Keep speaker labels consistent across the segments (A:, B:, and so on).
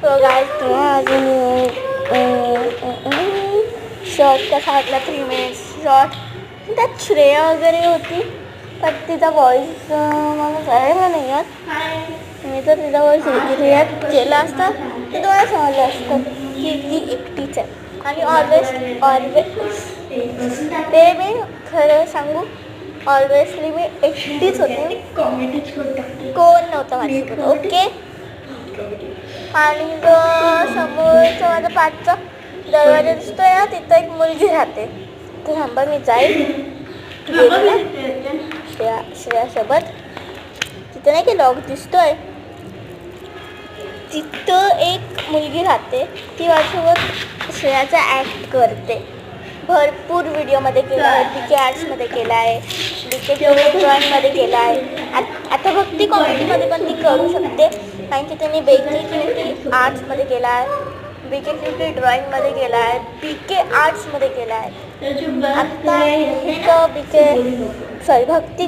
A: तो गाईज तुम्हाला अजून शॉर्ट कसा वाटला 3 मिनिट्स शॉर्ट. त्यात श्रेया वगैरे होती पण तिचा व्हॉइस मला कळायला नाही आहेत. मी तर तिचा व्हॉइस रिॲक्ट केला असता तर तुम्हाला समजलं असतं की ती एकटीच आहे. आणि ऑलवेज ते मी खरं सांगू ऑलवेजली मी एकटीच होते. कोण नव्हतं माझ्यासोबत. ओके. आणि जो समोरचा माझा 5चा दरवाजा दिसतोय ना तिथं एक मुलगी राहते. तर थांबा मी जाईल श्रेयासोबत. तिथं नाही की लॉक दिसतोय तिथं एक मुलगी राहते. ती माझ्यासोबत श्रेयाचा ॲक्ट करते. भरपूर व्हिडिओमध्ये केला आहे. BK आर्ट्समध्ये केला आहे. BK ड्रॉइंगमध्ये केला आहे. आता भक्ती कॉमेडीमध्ये पण ती करू शकते कारण की त्यांनी BK क्यूटी आर्ट्समध्ये केला आहे. BK क्यूटी ड्रॉइंगमध्ये केला आहे. BK आर्ट्समध्ये केला आहे. आत्ता भक्ती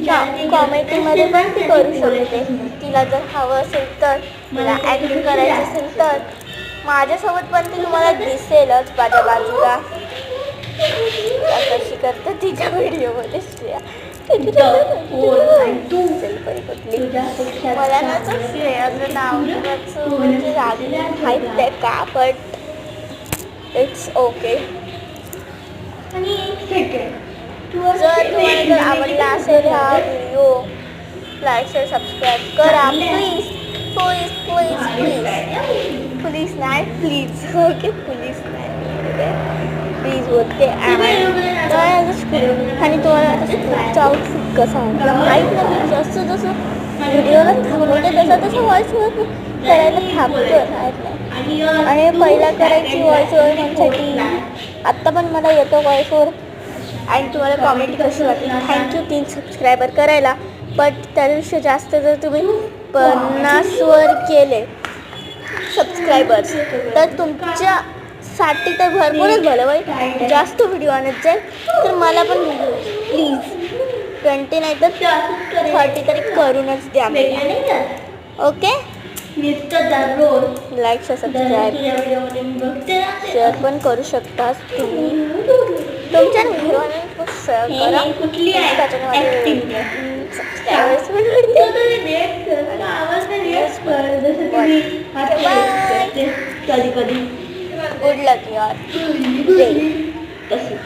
A: कॉमेडीमध्ये पण ती करू शकते. तिला जर हवं असेल तर तिला ॲक्ट करायचं असेल तर माझ्यासोबत पण ती तुम्हाला दिसेलच माझ्या बाजूला कशी करते तिच्या व्हिडिओमध्ये श्रेया. मला ना तर श्रेयाचं नाव म्हणजे माहीत आहे का बट इट्स ओके. जर तुम्हाला जर आवडला असेल हा व्हिडिओ लाईक शेअर सबस्क्राईब करा please please please please please नाही प्लीज. ओके प्लीज नाही प्लीज बोलते. आणि तुम्हाला आता स्कूलचा आउटफिट कसा वाटला माहीत नाही. जसं जसं व्हिडिओला थांबवते तसं तसं व्हॉइस ओव्हर करायला थांबतो माहीत नाही. आणि पहिला करायची व्हॉइस ओव्हर म्हणण्यासाठी आत्ता पण मला येतो व्हॉइस ओव्हर. आणि तुम्हाला कॉमेडी कशी वाटली. थँक्यू 3 सबस्क्रायबर करायला. बट त्यापेक्षा जास्त जर तुम्ही 50वर केले सबस्क्रायबर्स तर तुमच्यासाठी तर भरपूरच भलं बाई. जास्त व्हिडिओ आणत जाईल तर मला पण प्लीज 20 नाही तर 30 तरी करूनच द्या. Okay. Like share subscribe share पण करू शकता तुम्ही. तुमच्या व्हिडिओने शेअर करा त्याच्यामध्ये सबस्क्रायबर्स पण
B: कधी
A: गुड लक यार.
B: तसेच